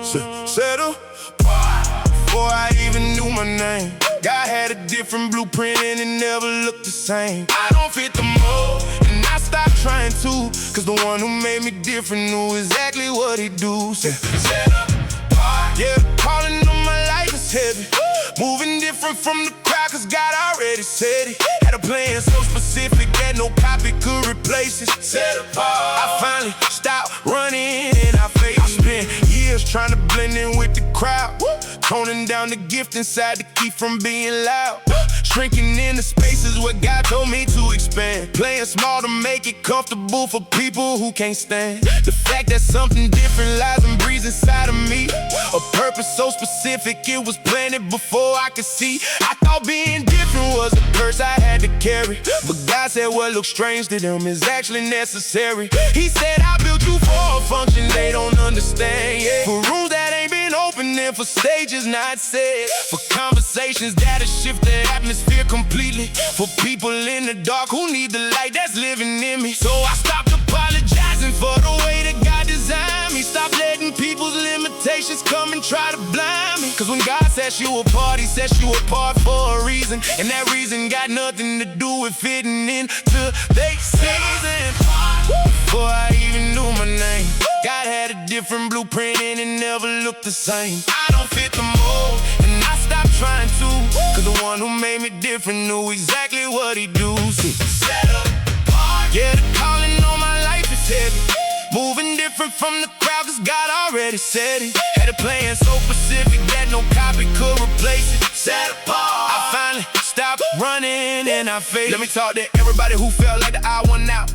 Set up before I even knew my name. God had a different blueprint and it never looked the same. I don't fit the mold and I stopped trying to, cause the one who made me different knew exactly what he do. Set up, yeah, the calling on my life is heavy. Moving different from the crowd cause God already said it. Had a plan so specific that no copy could replace it. Set apart, I finally stopped running and I faced it. I spent years trying to blend in with the crowd, toning down the gift inside to keep from being loud. Shrinking in the spaces where God told me to expand. Playing small to make it comfortable for people who can't stand the fact that something different lies and breathes inside of me. A purpose so specific it was planted before I could see. I thought being different was a curse I had to carry, but God said what looks strange to them is actually necessary. He said I built you for a function they don't understand, yeah. For rooms that ain't been opening, for stages not said, for conversations that'll shift the atmosphere completely, for people in the dark who need the light that's living in me. So I stopped apologizing for the way that God designed me. Stop letting people's limitations come and try to blind me. Cause when God sets you apart, he sets you apart for a reason, and that reason got nothing to do with fitting into their season. Before I even knew my name, God had a different blueprint and it never looked the same. I don't fit the mold and I stopped trying to, cause the one who made me different knew exactly what he do. Set up, yeah, the calling on my life is heavy. Moving different from the crowd cause God already said it. Had a plan so specific that no copy could replace it. Set apart, I finally stopped running and I faced it. Let me talk to everybody who felt like the odd one out,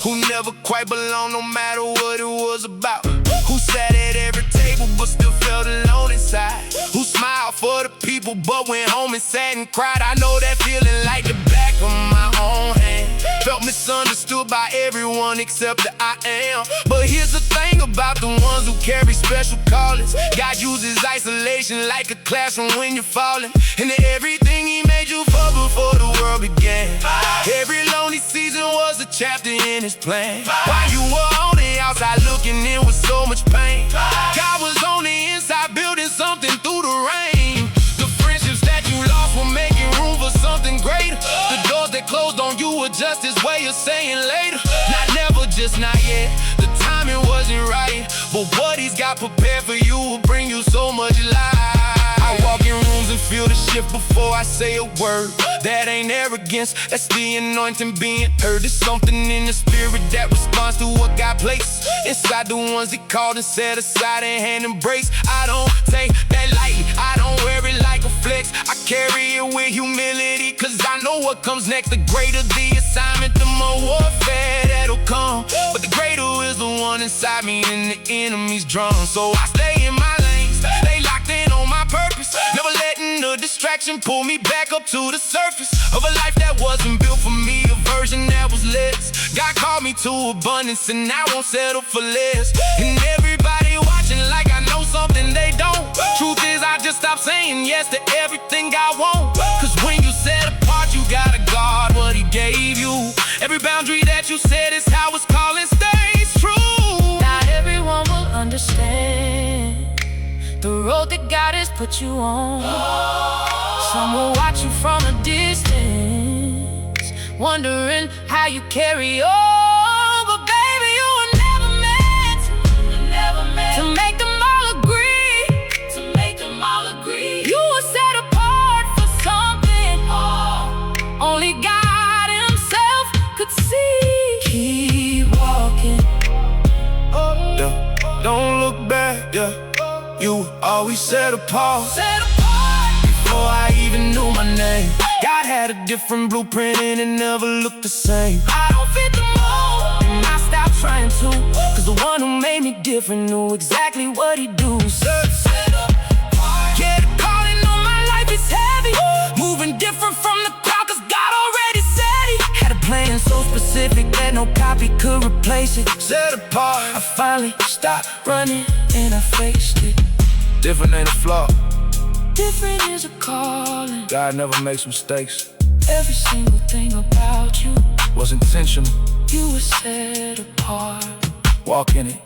who never quite belonged no matter what it was about, who sat at every table but still felt alone inside, who smiled for the people but went home and sat and cried. I know that feeling like the back of my own hand. Felt misunderstood by everyone except that I am. But here's the thing about the ones who carry special callings: God uses isolation like a classroom when you're falling into everything he made you for before the world began. Every lonely season was a chapter in his plan. While you were on the outside looking in with so much pain, God was on the inside building something through the rain. The friendships that you lost were making room for something greater. The doors that closed on you were just his way of saying later. Not never, just not yet. The timing wasn't right, but what he's got prepared for you will bring you so much light. I walk in rooms and feel the shift before I say a word. That ain't arrogance, that's the anointing being heard. There's something in the spirit that responds to what God placed inside the ones he called and set aside and hand embrace. I don't take that lightly, I don't wear it like a flex. I carry it with humility, cause I know what comes next. The greater the assignment, the more warfare that'll come, but the greater is the one inside me and the enemy's drawn. So I stay in my lane, stay locked in on my purpose, never letting the distraction pull me back up to the surface of a life that wasn't built for me, a version that was less. God called me to abundance and I won't settle for less. And everybody watching like I know something they don't. Truth is I just stopped saying yes to everything I want, cause when you set apart you gotta guard what he gave you. Every boundary that you set is how his calling stays true. Not everyone will understand the road that God has put you on. Some will watch you from a distance, wondering how you carry on. But baby, you were never meant to make them all agree. You were set apart for something only God himself could see. Keep walking. Yeah. Don't look back, yeah. You were always set apart. Before I even knew my name, God had a different blueprint and it never looked the same. I don't fit the mold and I stopped trying to, cause the one who made me different knew exactly what he do. Set up, yeah, the calling on my life is heavy. Moving different from the crowd cause God already said it. Had a plan so specific that no copy could replace it. Set apart, I finally stopped running and I faced it. different ain't a flaw. Different is a calling. God never makes mistakes. Every single thing about you Was intentional. you were set apart. Walk in it.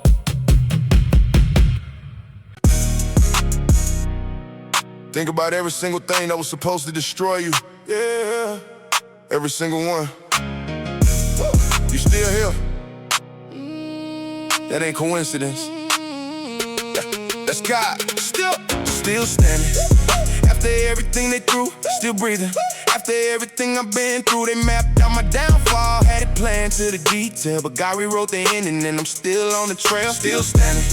Think about every single thing that was supposed to destroy you. Yeah, every single one. You still here. That ain't coincidence. That's God. Still standing. After everything they threw, still breathing. After everything I've been through, they mapped out my downfall. Had it planned to the detail, but God rewrote the ending, and I'm still on the trail. Still standing.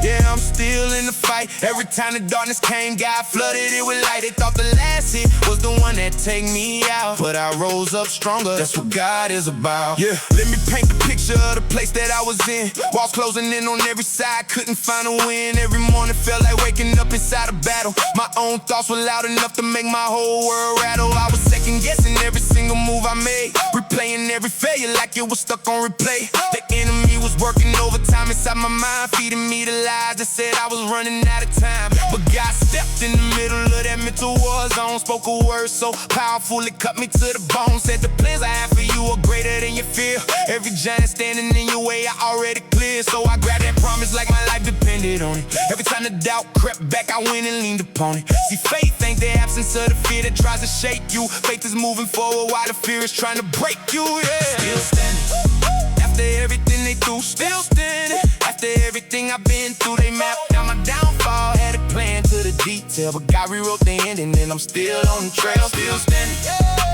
Yeah, I'm still in the fight. Every time the darkness came, God flooded it with light. They thought the last hit was the one that take me out, but I rose up stronger. That's what God is about. Yeah, let me paint the picture of the place that I was in. Walls closing in on every side, couldn't find a win. Every morning felt like waking up inside a battle. My own thoughts were loud enough to make my whole world rattle. I was second guessing every single move I made, replaying every failure like it was stuck on replay. The enemy was working overtime inside my mind, feeding me the lies that said I was running out of time. But God stepped in the middle of that mental war zone, spoke a word so powerful it cut me to the bone. Said the plans I have for you are greater than your fear. Every giant standing in your way I already cleared, so I grabbed that promise like my life depended on it. Every time the doubt crept back, I went and leaned upon it. See, faith ain't the absence of the fear that tries to shake you. Faith is moving forward while the fear is trying to break you, yeah. Still standing. After everything they threw, still standing. After everything I've been through, they mapped out my downfall. Had it planned to the detail, but God rewrote the ending, and I'm still on the trail. Still standing.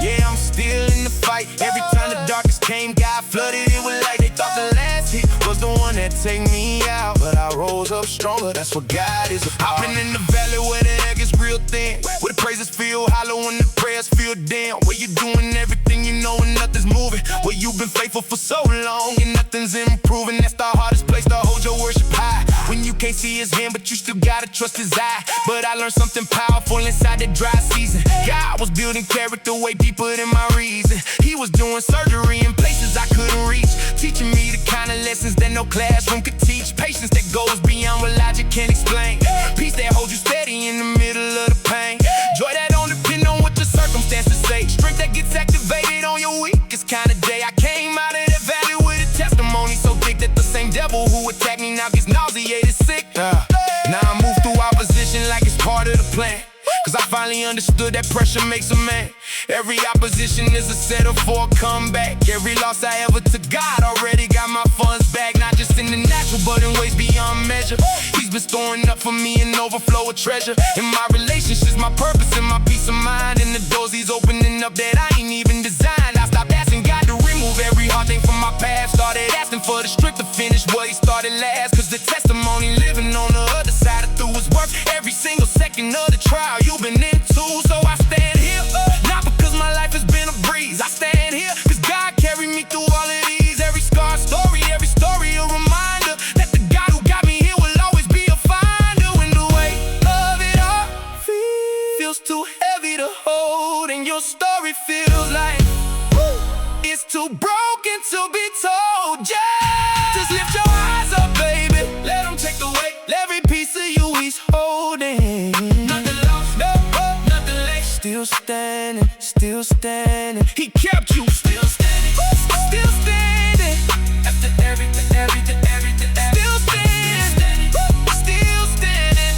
Yeah, I'm still in the fight. Every time the darkest came, God flooded it with light. They thought the last hit was the one that take me out, but I rose up stronger. That's what God is about. I've been in the valley where the air gets real thin, where the praises feel hollow and the prayers feel dim, where you doing everything you know and nothing's moving, where you've been faithful for so long and nothing's improving. That's the hardest place to hold your worship high, when you can't see his hand but you still gotta trust his eye. But I learned something powerful inside the dry season. God was building character way deeper than my reason. He was doing surgery in places I couldn't reach, teaching me the kind of lessons that no classroom could teach. Patience that goes beyond what logic can explain. Peace that holds you steady in the middle of the pain. Joy that don't depend on what your circumstances say. Strength that gets activated on your weakest kind of day. I came out of that valley with a testimony so thick that the same devil who attacked me now gets nauseated sick. Now I move through opposition like it's part of the plan, cause I finally understood that pressure makes a man. Every opposition is a setup for a comeback. Every loss I ever took, God already got my funds back. Not just in the natural, but in ways beyond measure. He's been storing up for me an overflow of treasure. In my relationships, my purpose, and my peace of mind. And the doors he's opening up that I ain't even designed. I stopped asking God to remove every hard thing from my past. Started asking for the strength to finish what he started last. Cause the testimony living on the other side of through is worth every single second of the trial you've been into. So I stand here, not because my life has been a breeze. I stand here cause God carried me through all of these. Every scar story, every story a reminder that the God who got me here will always be a finder. When the weight of it all feels too heavy to hold, and your story feels like it's too broken to be told. Just lift your eyes up, baby. Let him take the weight. Every piece of you he's holding. Nothing lost, no, nothing late. Still standing, still standing. He kept you still standing, still standing. After everything. Still standing, still standing.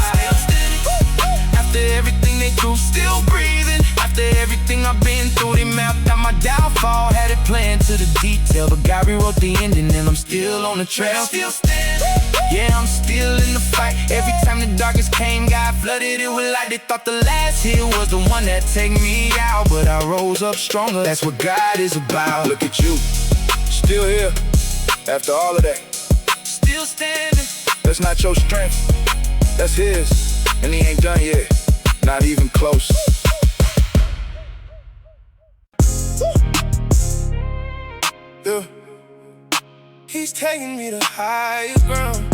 Still standing. After everything they do, still breathing. After everything I've been through, they mapped out my downfall. Had it planned to the detail, but God rewrote the ending, and I'm still on the trail. Still standing. Yeah, I'm still in the fight. Every time the darkest came, God flooded it with light. They thought the last hit was the one that take me out, but I rose up stronger. That's what God is about. Look at you, still here, after all of that. Still standing. That's not your strength, that's his. And he ain't done yet, not even close. Yeah. He's taking me to higher ground.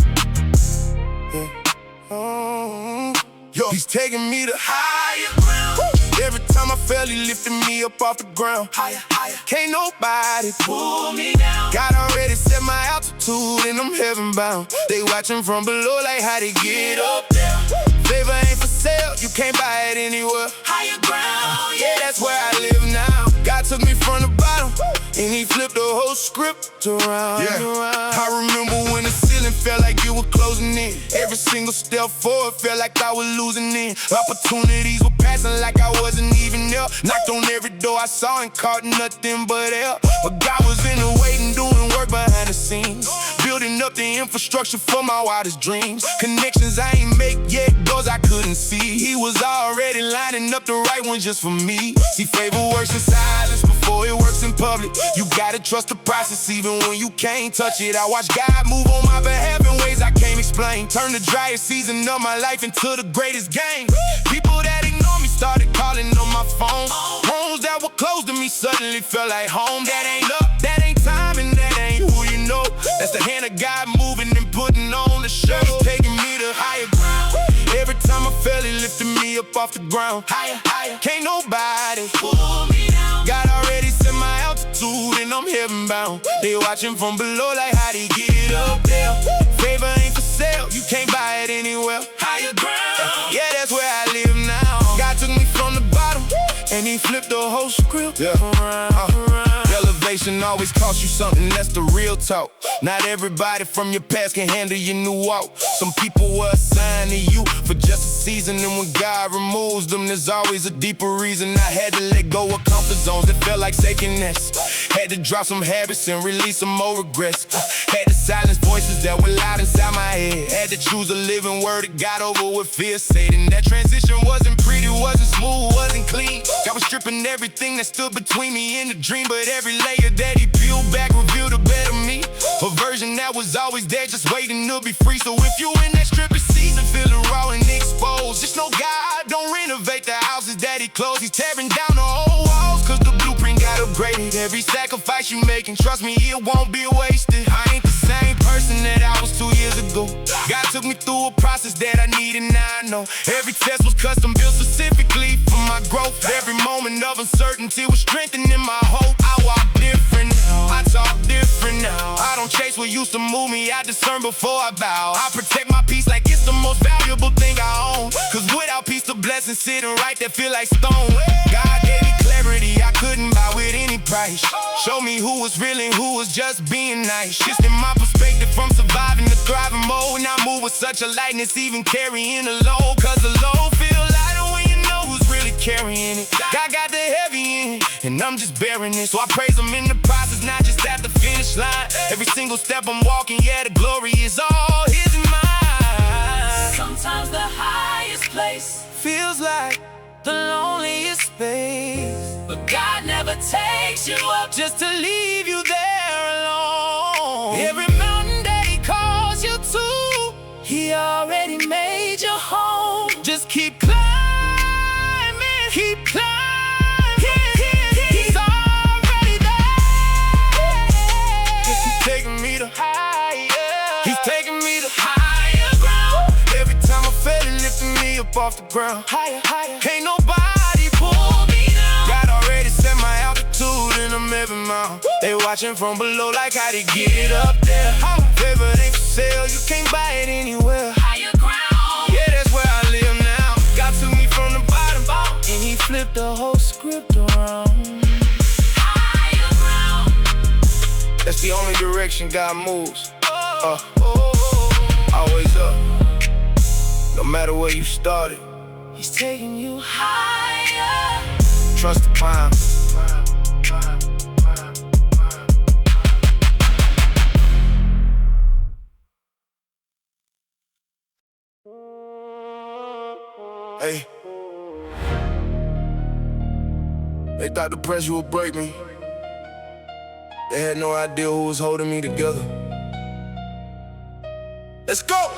Yeah. Yo, he's taking me to higher ground. Every time I fell, he lifted me up off the ground. Higher, higher. Can't nobody pull me down. God already set my altitude, and I'm heaven bound. They watching from below like how they get up there. Favor ain't for sale, you can't buy it anywhere. Higher ground, yeah, that's where I live now. God took me from the bottom, and he flipped the whole script around. I remember when the ceiling felt like it was closing in. Every single step forward felt like I was losing in. Opportunities were passing like I wasn't even there. Knocked on every door I saw and caught nothing but hell. But God was in the waiting, doing work behind the scenes, building up the infrastructure for my wildest dreams. Connections I ain't make yet, doors I couldn't see. He was already lining up the right ones just for me. See, favor works in silence before it works in public. You gotta trust the process even when you can't touch it. I watch God move on my behalf in ways I can't explain. Turn the driest season of my life into the greatest game. People that ignore me started calling on my phone. Homes that were close to me suddenly felt like home. That ain't luck, that ain't time, and that ain't who you know. That's the hand of God moving and putting on the show. Taking me to higher ground. Every time I fell, he lifted me up off the ground. Higher, higher, can't nobody pull me down. God already set my altitude and I'm heaven bound. They watching from below like how they get it up there. Favor ain't for sale, you can't buy it anywhere. Higher ground, yeah, that's where I live now. God took me from the bottom and he flipped the whole script around. Elevation always costs you something, that's the real talk. Not everybody from your past can handle your new walk. Some people were assigned to you for just a season, and when God removes them, there's always a deeper reason. I had to let go of comfort zones that felt like safety nets. Had to drop some habits and release some more regrets. Had to silence voices that were loud inside my head. Had to choose a living word that got over what fear said. And that transition wasn't pretty, wasn't smooth, wasn't clean. God was stripping everything that stood between me and the dream. But every layer that he peeled back revealed a better me, a version that was always there just waiting to be free. So if you in that stripping season feeling raw and exposed, just know God don't renovate the houses that he closed. He's tearing down the old walls cause the blueprint got upgraded. Every sacrifice you making, trust me, it won't be wasted. I ain't the same person that I was 2 years ago. God took me through a process that I needed, now I know. Every test was custom built specifically for my growth. Every moment of uncertainty was strengthening my hope. I walk different now, I talk different now. I don't chase what used to move me, I discern before I bow. I protect my peace like it's the most valuable thing I own. Cause without peace the blessings sitting right there feel like stone. God gave me clarity I couldn't buy with any price. Show me who was real and who was just being nice. Shifting my perspective from surviving to thriving mode. Now I move with such a lightness, even carrying a load. Cause the load feel lighter when you know who's really carrying it. God got the heavy in, and I'm just bearing it. So I praise him in the process, not just at the finish line. Every single step I'm walking, yeah, the glory is all his and mine. Sometimes the highest place Feels like the loneliest space, but God never takes you up just to leave you there alone. every mountain that he calls you to. He already made your home. Just keep climbing, keep climbing. He's already there. He's taking me to higher. He's taking me to Higher ground, every time I fell, he lifted me up off the ground. higher, higher. Can't nobody pull me down. God already set my altitude and I'm heaven bound. They watching from below like how they get it up there. Favor ain't for sale, you can't buy it anywhere. Higher ground, Yeah, that's where I live now. God took me from the bottom and he flipped the whole script around. higher ground. That's the only direction God moves. Always up. No matter where you started, He's taking you higher. trust the climb. Hey. They thought the pressure would break me. They had no idea who was holding me together. Let's go!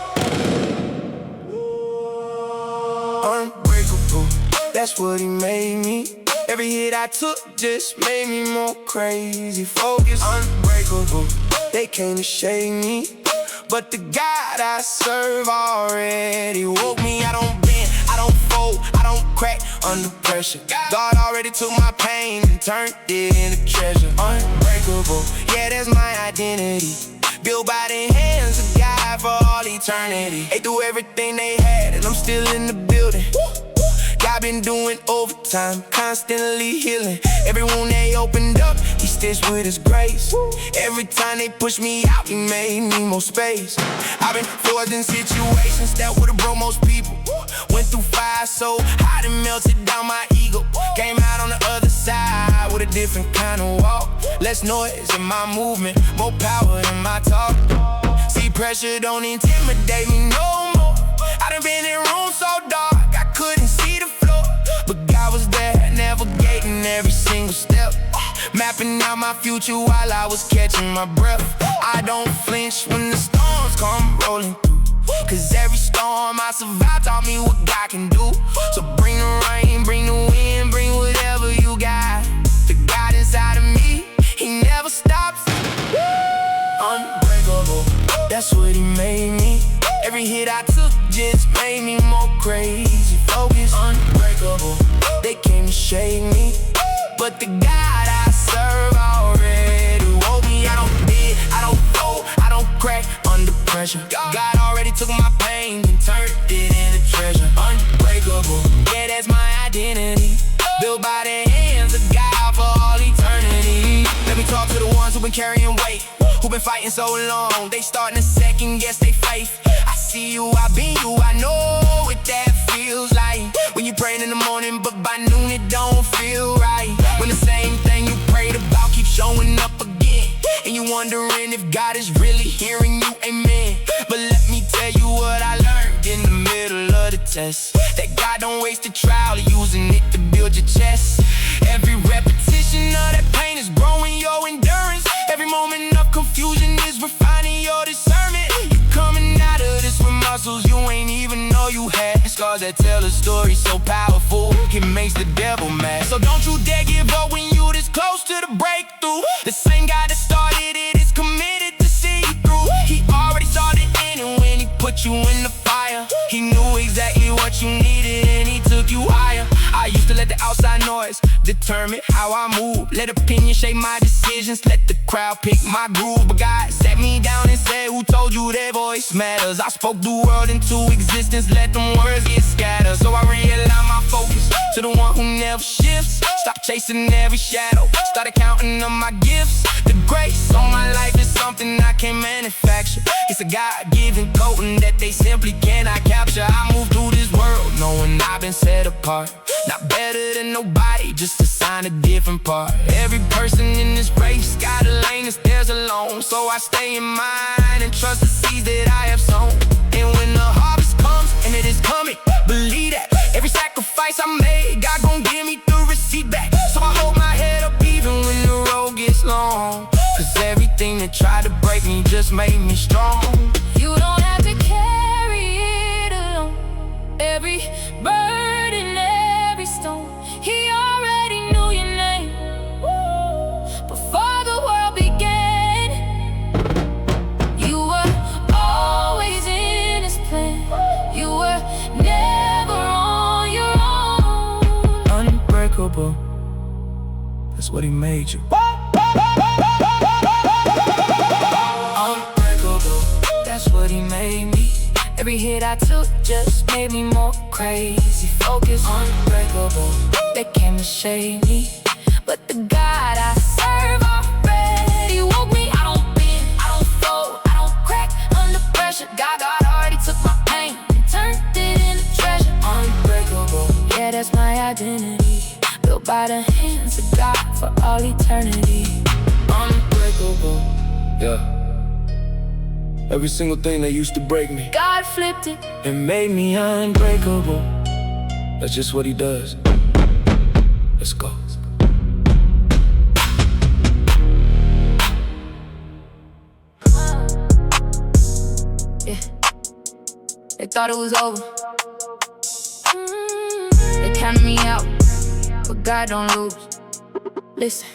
Unbreakable, that's what he made me. Every hit I took just made me more crazy. Focus, unbreakable, they came to shake me. But the God I serve already woke me. I don't bend, I don't fold, I don't crack under pressure. God already took my pain and turned it into treasure. Unbreakable, yeah, that's my identity. Built by the hands of God for all eternity. They threw everything they had and I'm still in the building. God been doing overtime, constantly healing. Every wound they opened up, he stitched with his grace. Every time they push me out, he made me more space. I've been forced in situations that would've broke most people. Went through fire so hot it melted down my ego. Came out on the other side with a different kind of walk. Less noise in my movement, more power in my talk. See, pressure don't intimidate me no more. I done been in rooms so dark I couldn't see the floor, but God was there navigating every single step, mapping out my future while I was catching my breath. I don't flinch when the storms come rolling through, cause every storm I survived taught me what God can do. So bring the rain, bring the wind, bring whatever you got. The God inside of me, he never stops. Unbreakable, that's what he made me. Every hit I took just made me more crazy. Focus, unbreakable, they came to shake me, but the God I serve already woke me. I don't bend, I don't fold, I don't crack under pressure. God already took my pain and turned it into treasure. Unbreakable, yeah, that's my identity. Built by the hands of God for all eternity. Let me talk to the ones who've been carrying weight, who've been fighting so long, they starting to second guess they faith. I see you, I been you, I know what that feels like. When you praying in the morning, but by noon it don't feel right. When the same thing you prayed about keeps showing up again, and you wondering if God is really hearing you, amen. But let me tell you what I learned in the middle of the test, that God don't waste a trial, using it to build your chest. Every repetition of that pain is growing your endurance. Every moment of confusion is refining your discernment. You're coming out of this with muscles you ain't even know you had. Scars that tell a story so powerful, it makes the devil mad. So don't you dare give up when you this close to the breakthrough. The same guy that started it is committed to see you through. He already saw the end, and when he put you in the fire, he knew exactly what you needed and he took you higher. I used to let the outside noise determine how I move, let opinion shape my decisions, let the crowd pick my groove. But God sat me down and said, who told you their voice matters? I spoke the world into existence, let them words get scattered. So I realigned my focus to the one who never shifts. Stop chasing every shadow, started counting on my gifts. The grace on my life is something I can't manufacture. It's a God-given coating that they simply cannot capture. I move through this world knowing I've been set apart, not better than nobody, just to sign a different part. Every person in this race got a lane that's theirs alone, so I stay in mine and trust the seeds that I have sown. And when the harvest comes, and it is coming, believe that every sacrifice I made, God gon' give me the receipt back. So I hold my head up even when the road gets long, cause everything that tried to break me just made me strong. You don't have to carry it alone. Every burden, every stone, he already knew your name before the world began. You were always in his plan. You were never on your own. Unbreakable, that's what he made you. Unbreakable, that's what he made me. Every hit I took just made me more crazy. Focus, unbreakable, they came to shake me, but the God I serve already woke me. I don't bend, I don't fold, I don't crack under pressure. God already took my pain and turned it into treasure. Unbreakable, yeah, that's my identity. Built by the hands of God for all eternity. Unbreakable, Yeah. Every single thing that used to break me, God flipped it and made me unbreakable. that's just what he does. Let's go. Yeah, they thought it was over. They counted me out, but God don't lose. Listen,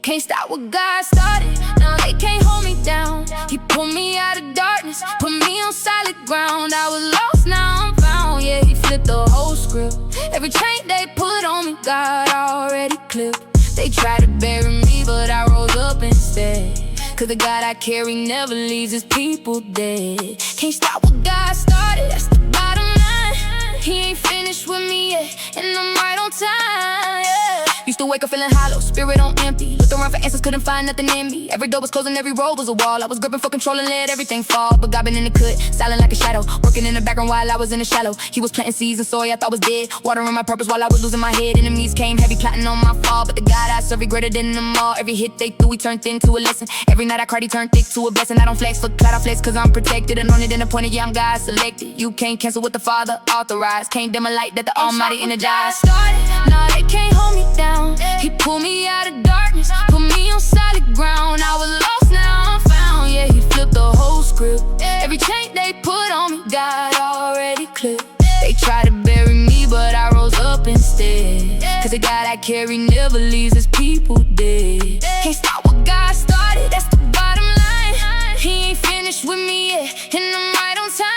can't stop what God started. Now they can't hold me down. He pulled me out of darkness, put me on solid ground. I was lost, now I'm found. Yeah, he flipped the whole script. Every chain they put on me, God already clipped. They tried to bury me, but I rose up instead. Cause the God I carry never leaves his people dead. Can't stop what God started, that's the bottom line. He ain't finished with me yet, and I'm right on time, yeah. Used to wake up feeling hollow, spirit on empty. Looked around for answers, couldn't find nothing in me. Every door was closing, every road was a wall. I was gripping for control and let everything fall. But God been in the cut, silent like a shadow, working in the background while I was in the shallow. He was planting seeds and soy I thought was dead, watering my purpose while I was losing my head. Enemies came heavy, plotting on my fall, but the God I serve, he greater than them all. Every hit they threw, he turned into a lesson. Every night I cried, he turned thick to a blessing. I don't flex, look cloud, I flex cause I'm protected, anointed and appointed, yeah I'm God selected. You can't cancel what the Father authorized, can't dim a light that the Almighty energized. Started, nah they can't hold me down. He pulled me out of darkness, put me on solid ground. I was lost, now I'm found, yeah he flipped the whole script. Every chain they put on me, God already clipped. They try to bury me, but I rose up instead. Cause the God I carry never leaves his people dead. Can't stop what God started, that's the bottom line. He ain't finished with me yet, and I'm right on time.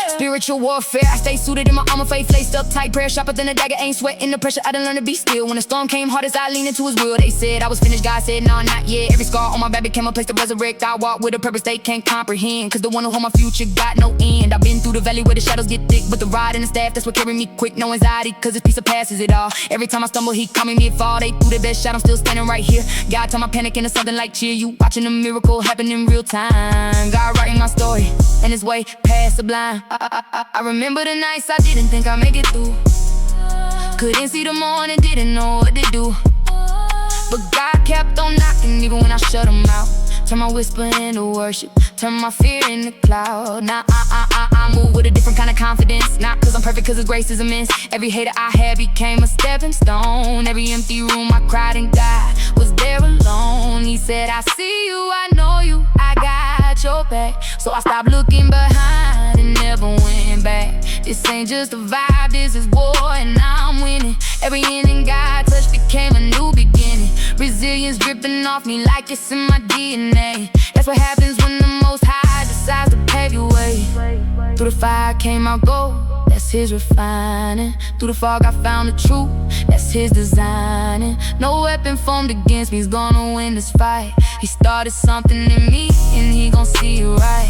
Spiritual warfare, I stay suited in my armor, faith laced up tight. Prayer sharper than a dagger, ain't sweating the pressure, I done learned to be still. When the storm came hardest, I leaned into his will. They said I was finished, God said nah, not yet. Every scar on my back became a place to resurrect. I walk with a purpose they can't comprehend, cause the one who hold my future got no end. I've been through the valley where the shadows get thick, but the rod and the staff, that's what carry me quick. No anxiety, cause his peace surpasses it all. Every time I stumble, he calming me fall. They threw the best shot, I'm still standing right here. God turned my panic into something like cheer. You watching a miracle happen in real time. God writing my story, and his way past sublime. I remember the nights I didn't think I'd make it through. Couldn't see the morning, didn't know what to do. But God kept on knocking even when I shut him out. Turn my whisper into worship, turn my fear into cloud. Now I move with a different kind of confidence. Not cause I'm perfect, cause his grace is immense. Every hater I had became a stepping stone. Every empty room I cried and God was there alone. He said, I see you, I know you, I got your back. So I stopped looking behind and never went back. This ain't just a vibe, this is war and I'm winning. Every inning God touched became a new beginning. Resilience dripping off me like it's in my DNA. That's what happens when the Most High decides to pave your way. Through the fire came our gold, that's his refining. Through the fog I found the truth, that's his designing. No weapon formed against me is gonna win this fight. He started something in me and he gon' see it right.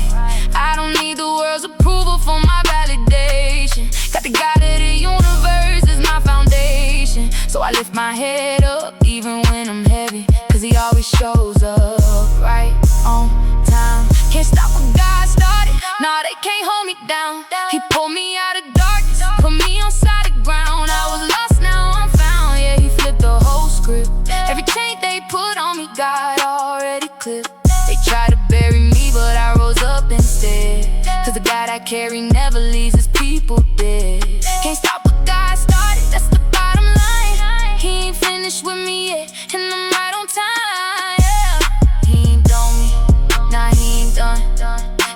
I don't need the world's approval for my validation. Got the God of the universe as my foundation. So I lift my head up even when I'm heavy, cause he always shows up right on time. Can't stop what God started, nah they can't hold me down. He pulled me out of darkness, put me on solid ground. I was lost, now I'm found, yeah he flipped the whole script. Every chain they put on me, God already clipped. They tried to bury me, but I rose up instead. Cause the God I carry never leaves his people dead. Can't stop what God started, that's the bottom line. He ain't finished with me yet, and I'm right on time, yeah. He ain't done me, nah he ain't done.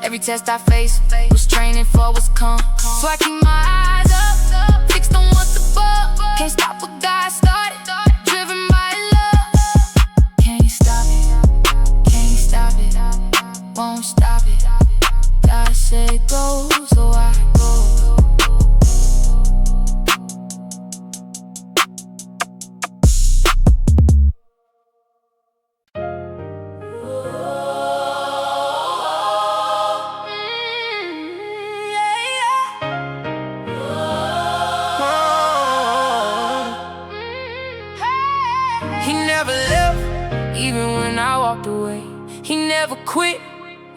Every test I faced was training for what's come. So I keep my eyes up, fixed on what's above. Can't stop what God started, driven by love. Can't stop it, can't stop it, won't stop it. God said go, so I go. He never left, even when I walked away. He never quit,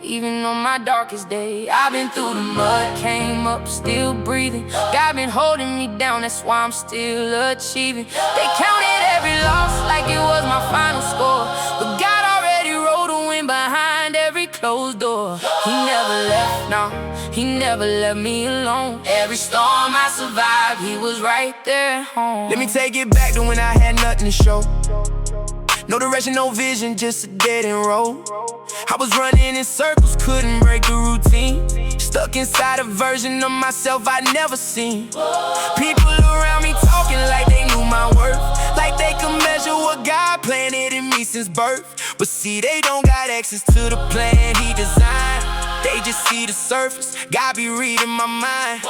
even on my darkest day. I've been through the mud, came up, still breathing. God been holding me down, that's why I'm still achieving. They counted every loss like it was my final score, but God already wrote a win behind every closed door. He never left, no, he never left me alone. Every storm I survived, he was right there at home. Let me take it back to when I had nothing to show. No direction, no vision, just a dead end road. I was running in circles, couldn't break the routine. Stuck inside a version of myself I'd never seen. People around me talking like they knew my worth, like they could measure what God planted in me since birth. But see, they don't got access to the plan he designed. They just see the surface, God be reading my mind.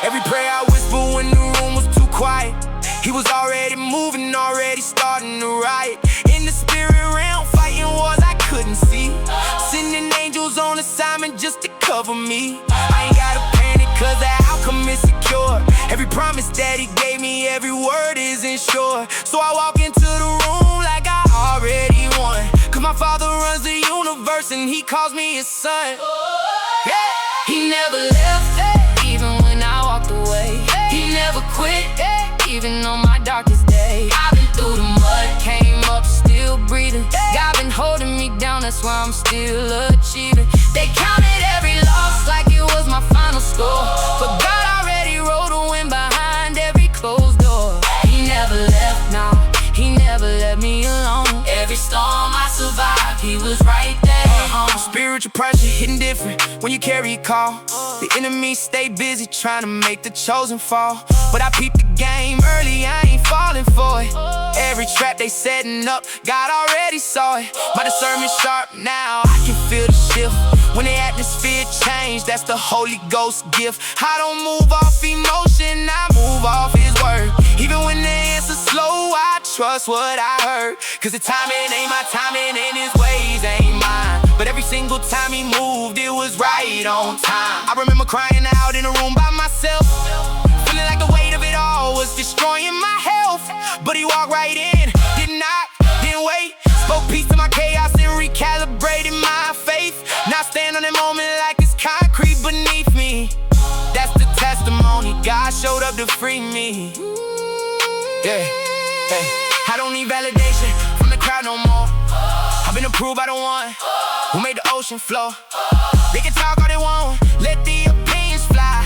Every prayer I whisper when the room was too quiet, he was already moving, already starting to riot. In the spirit realm, fighting wars I couldn't see, sending angels on assignment just to cover me. I ain't gotta panic cause the outcome is secure. Every promise that he gave me, every word isn't sure. So I walk into the room like I already won. Cause my father runs the universe and he calls me his son. Yeah. He never left, even when I walked away. He never quit, even on my darkest day. I've been through the mud, came up still breathing. God been holding me down, that's why I'm still achieving. They counted every loss like it was my final score, but God already wrote a win behind every closed door. He never left, no, he never let me alone. Every storm I survived, he was right there. Spiritual pressure hitting different when you carry a call. The enemy stay busy trying to make the chosen fall. But I peeped the game early, I ain't falling for it. Every trap they setting up, God already saw it. My discernment sharp now, I can feel the shift. When the atmosphere change, that's the Holy Ghost gift. I don't move off emotion, I move off his word. Even when the answer's slow, I trust what I heard. Cause the timing ain't my timing and his ways ain't mine. But every single time he moved, it was right on time. I remember crying out in a room by myself, feeling like the weight of it all was destroying my health. But he walked right in, didn't knock, didn't wait. Spoke peace to my chaos and recalibrated my faith. Now I stand on that moment like it's concrete beneath me. That's the testimony, God showed up to free me. Yeah, hey, I don't need validation from the crowd no more. I've been approved by the one who made the ocean flow. They can talk all they want, let the opinions fly.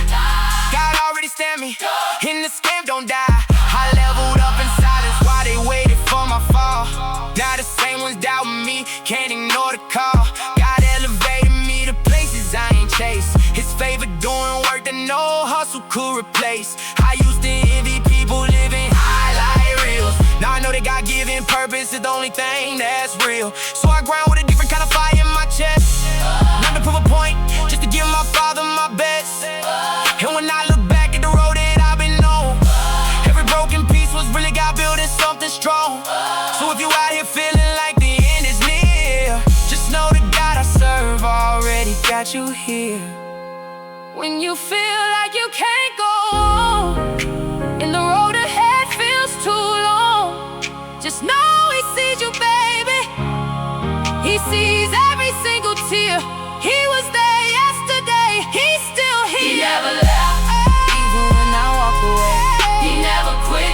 God already stamped me, and the scam don't die. I leveled up in silence while they waited for my fall. Now the same ones doubting me, can't ignore the call. God elevated me to places I ain't chased. His favor doing work that no hustle could replace. I used to envy people living highlight reels. Now I know that God-given purpose is the only thing that's real. So I grind with a different kind of fire in my chest. Not to prove a point, just to give my father my best. And when I look back at the road that I've been on, every broken piece was really God building something strong. So if you out here feeling like the end is near, just know the God I serve already got you here. When you feel like you can't go on, and the road ahead feels too long, just know he sees you, baby. He sees every single tear. He was there yesterday, he's still here. He never left, even when I walk away. He never quit,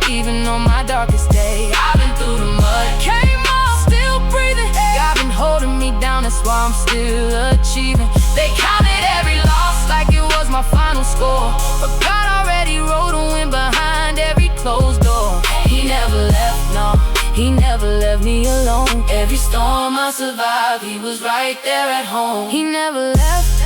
even on my darkest day. I've been through the mud, came up, still breathing. God been holding me down, that's why I'm still achieving. They counted every loss like it was my final score, but God already wrote a win behind every closed door. He never left, no, he never left me alone. Every storm I survived, he was right there at home. He never left,